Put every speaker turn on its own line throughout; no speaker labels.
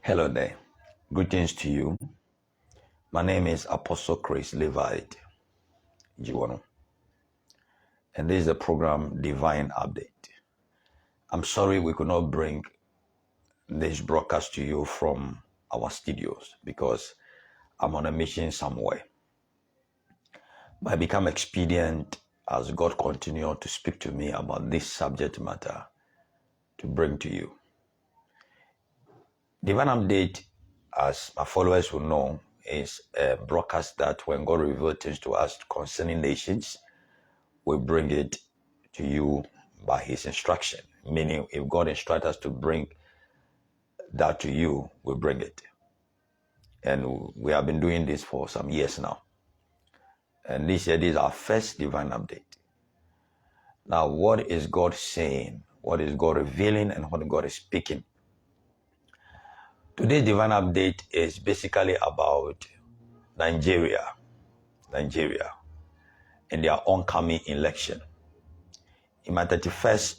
Hello there. Greetings to you. My name is Apostle Chris-Levite, Dziwornu, and this is the program Divine Update. I'm sorry we could not bring this broadcast to you from our studios because I'm on a mission somewhere. But I become expedient as God continued to speak to me about this subject matter to bring to you. Divine Update, as my followers will know, is a broadcast that when God reveals things to us concerning nations, we bring it to you by His instruction. Meaning, if God instructs us to bring that to you, we bring it. And we have been doing this for some years now. And this year, this is our first Divine Update. Now, what is God saying? What is God revealing? And what God is speaking? Today's Divine Update is basically about Nigeria, and their oncoming election. In my 31st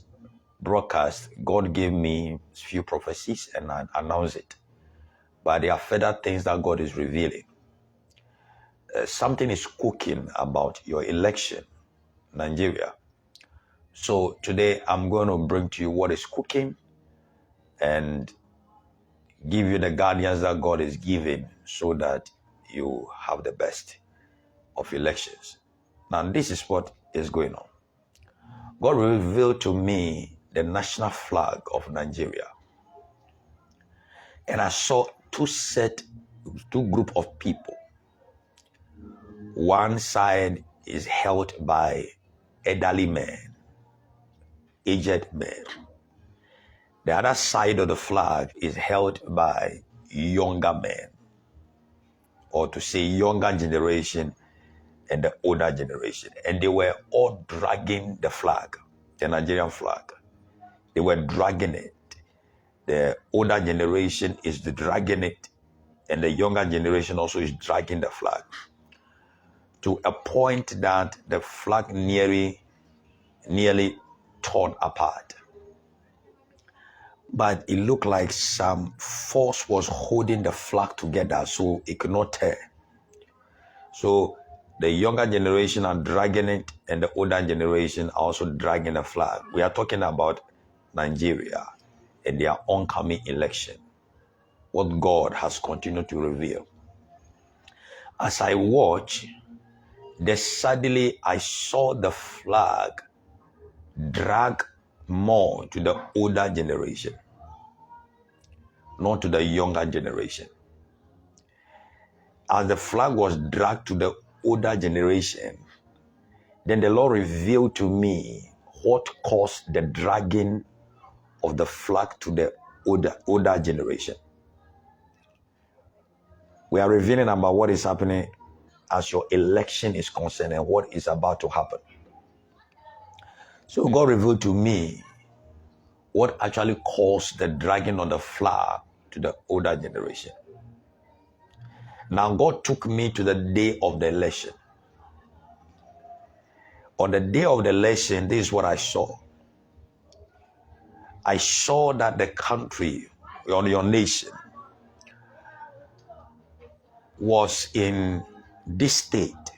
broadcast, God gave me a few prophecies and I announced it. But there are further things that God is revealing. Something is cooking about your election, Nigeria. So today I'm going to bring to you what is cooking and give you the guidance that God is giving so that you have the best of elections. Now, this is what is going on. God revealed to me the national flag of Nigeria. And I saw two group of people. One side is held by elderly men, aged men. The other side of the flag is held by younger men, or to say younger generation and the older generation. And they were all dragging the flag, the Nigerian flag. They were dragging it. The older generation is dragging it, and the younger generation also is dragging the flag, to a point that the flag nearly torn apart. But it looked like some force was holding the flag together so it could not tear. So the younger generation are dragging it, and the older generation are also dragging the flag. We are talking about Nigeria and their oncoming election. What God has continued to reveal. As I watch, suddenly I saw the flag drag more to the older generation, not to the younger generation. As the flag was dragged to the older generation, then the Lord revealed to me what caused the dragging of the flag to the older generation. We are revealing about what is happening as your election is concerned and what is about to happen. So God revealed to me what actually caused the dragging of the flag to the older generation. Now God took me to the day of the election. On the day of the election, this is what I saw. I saw that the country, or your nation, was in this state,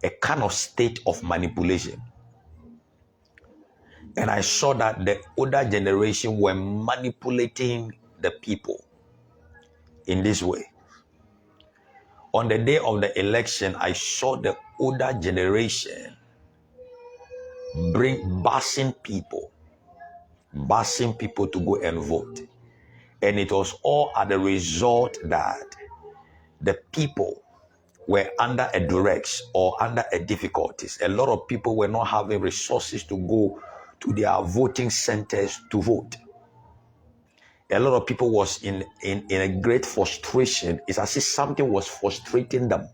a kind of state of manipulation. And I saw that the older generation were manipulating the people in this way. On the day of the election, I saw the older generation busing people to go and vote. And it was all as a result that the people were under a duress or under a difficulties. A lot of people were not having resources to go to their voting centers to vote. A lot of people was in a great frustration. It's as if something was frustrating them.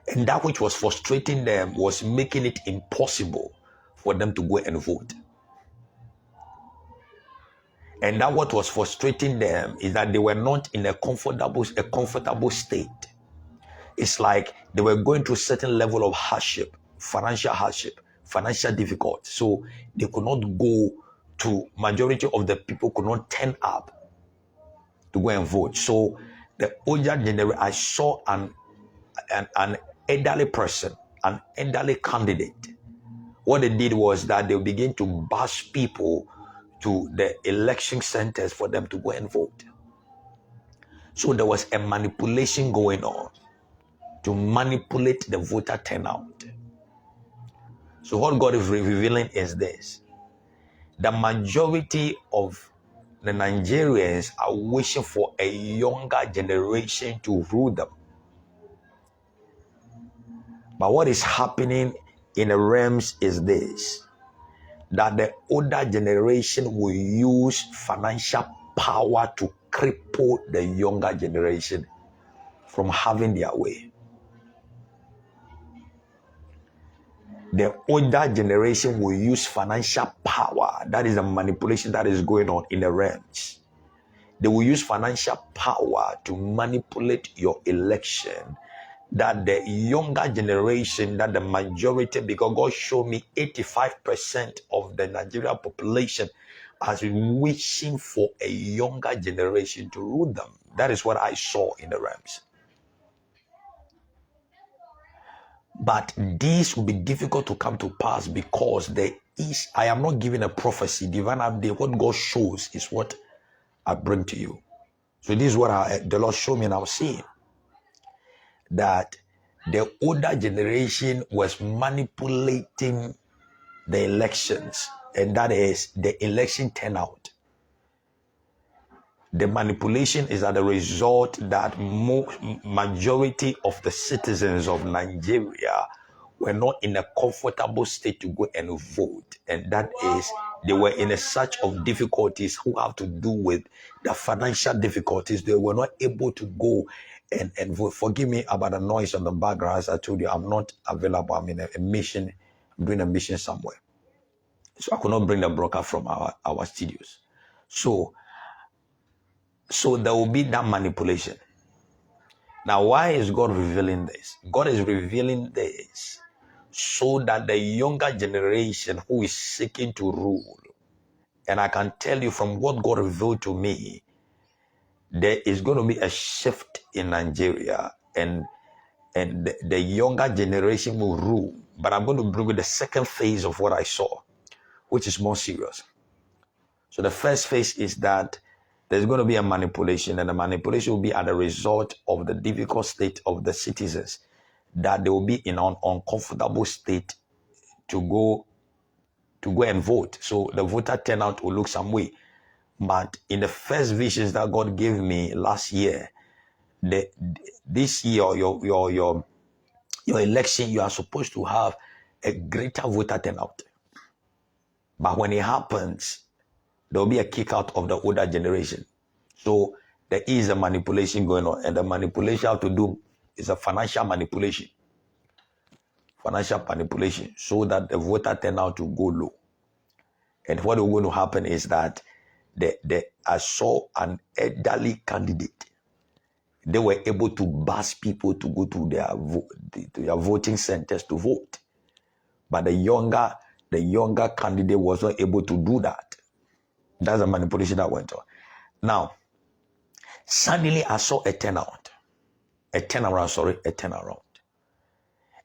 And that which was frustrating them was making it impossible for them to go and vote. And that what was frustrating them is that they were not in a comfortable state. It's like they were going through a certain level of hardship, financial difficulty. So they could not go to, majority of the people could not turn up to go and vote. So the older generation, I saw an elderly person, an elderly candidate. What they did was that they began to bus people to the election centers for them to go and vote. So there was a manipulation going on to manipulate the voter turnout. So what God is revealing is this: the majority of the Nigerians are wishing for a younger generation to rule them. But what is happening in the realms is this: that the older generation will use financial power to cripple the younger generation from having their way. The older generation will use financial power. That is the manipulation that is going on in the realms. They will use financial power to manipulate your election, that the younger generation, that the majority, because God showed me 85% of the Nigerian population as wishing for a younger generation to rule them. That is what I saw in the realms. But this will be difficult to come to pass because I am not giving a prophecy, divine update. What God shows is what I bring to you. So this is what the Lord showed me, and I was seeing that the older generation was manipulating the elections, and that is the election turnout. The manipulation is as a result that majority of the citizens of Nigeria were not in a comfortable state to go and vote. And that is, they were in a search of difficulties who have to do with the financial difficulties. They were not able to go and vote. Forgive me about the noise on the background. As I told you, I'm not available. I'm in a mission. I'm doing a mission somewhere. So I could not bring the broadcast from our studios. So there will be that manipulation. Now, why is God revealing this? God is revealing this so that the younger generation who is seeking to rule, and I can tell you from what God revealed to me, there is going to be a shift in Nigeria, and the younger generation will rule. But I'm going to bring you the second phase of what I saw, which is more serious. So the first phase is that there's going to be a manipulation, and the manipulation will be as a result of the difficult state of the citizens, that they will be in an uncomfortable state to go and vote. So the voter turnout will look some way. But in the first visions that God gave me last year, this year, your election, you are supposed to have a greater voter turnout. But when it happens, there will be a kick out of the older generation. So there is a manipulation going on, and the manipulation have to do is a financial manipulation. Financial manipulation, so that the voter turnout to go low. And what is going to happen is that I saw an elderly candidate. They were able to bus people to go to their voting centers to vote. But the younger candidate was not able to do that. That's a manipulation that went on. Now, suddenly I saw a turnaround.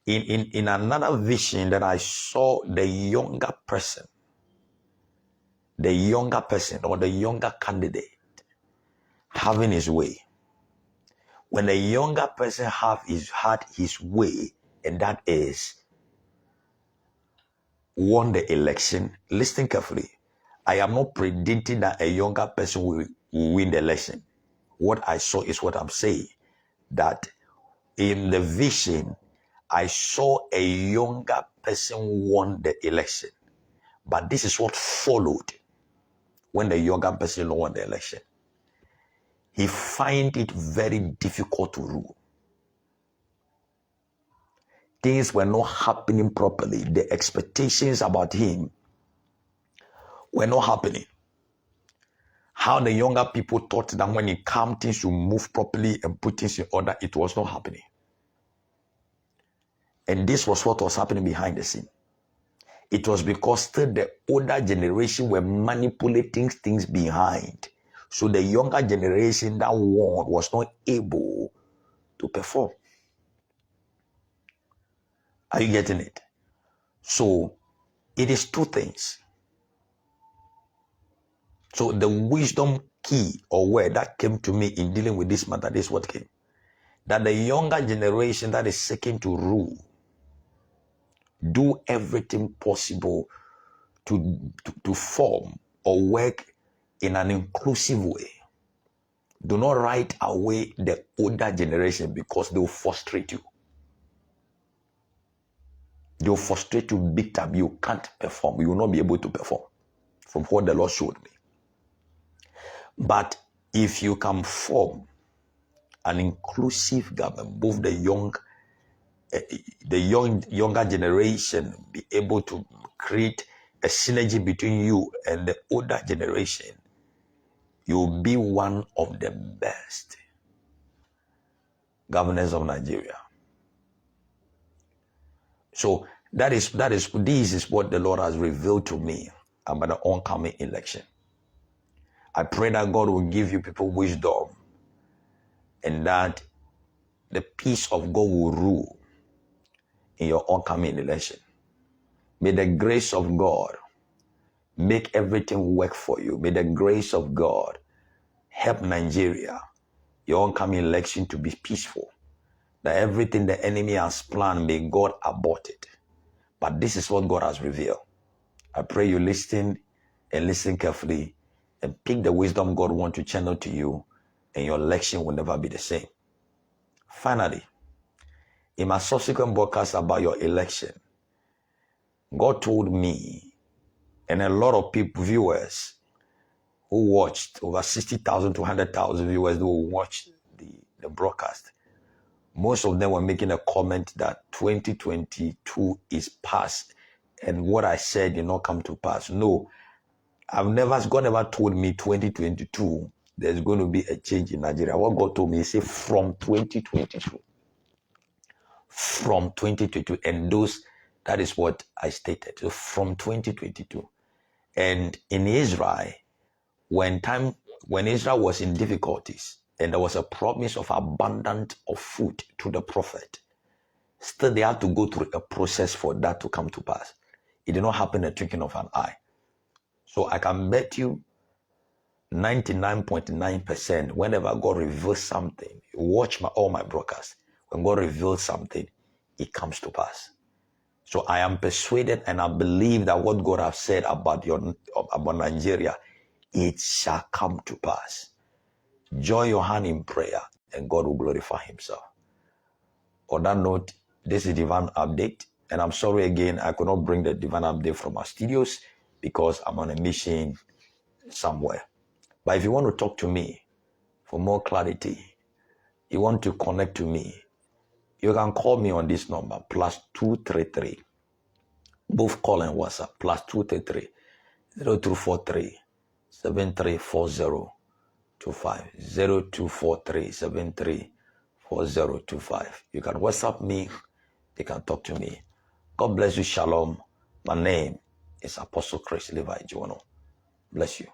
In another vision that I saw the younger person or the younger candidate having his way. When the younger person had his way, and that is won the election, listen carefully. I am not predicting that a younger person will win the election. What I saw is what I'm saying, that in the vision, I saw a younger person won the election. But this is what followed when the younger person won the election. He find it very difficult to rule. Things were not happening properly. The expectations about him were not happening. How the younger people thought that when it came, things should move properly and put things in order, it was not happening. And this was what was happening behind the scene. It was because still the older generation were manipulating things behind So the younger generation that won was not able to perform. Are you getting it? So it is two things. So the wisdom key or word that came to me in dealing with this matter, this is what came. That the younger generation that is seeking to rule, do everything possible to form or work in an inclusive way. Do not write away the older generation because they will frustrate you. They will frustrate you big time. You can't perform. You will not be able to perform from what the Lord showed me. But if you can form an inclusive government, both the younger generation be able to create a synergy between you and the older generation, you'll be one of the best governors of Nigeria. So this is what the Lord has revealed to me about the oncoming election. I pray that God will give you people wisdom and that the peace of God will rule in your oncoming election. May the grace of God make everything work for you. May the grace of God help Nigeria, your oncoming election, to be peaceful. That everything the enemy has planned, may God abort it. But this is what God has revealed. I pray you listen and listen carefully and pick the wisdom God wants to channel to you, and your election will never be the same. Finally, in my subsequent broadcast about your election, God told me, and a lot of people, viewers, who watched, over 60,000 to 100,000 viewers who watched the broadcast, most of them were making a comment that 2022 is past and what I said did not come to pass. No, God never told me 2022 there's going to be a change in Nigeria. What God told me, he said from 2022. From 2022. And that is what I stated. So from 2022. And in Israel, when Israel was in difficulties and there was a promise of abundance of food to the prophet, still they had to go through a process for that to come to pass. It did not happen in the twinkling of an eye. So I can bet you 99.9% whenever God reveals something, watch all my broadcasts. When God reveals something, it comes to pass. So I am persuaded and I believe that what God has said about Nigeria, it shall come to pass. Join your hand in prayer and God will glorify himself. On that note, this is Divine Update. And I'm sorry again, I could not bring the Divine Update from our studios because I'm on a mission somewhere. But if you want to talk to me for more clarity, you want to connect to me, you can call me on this number, +233. Both call and WhatsApp, +233 0243 734025 0243 734025. You can WhatsApp me, you can talk to me. God bless you. Shalom. My name is Apostle Chris-Levite Dziwornu. Bless you.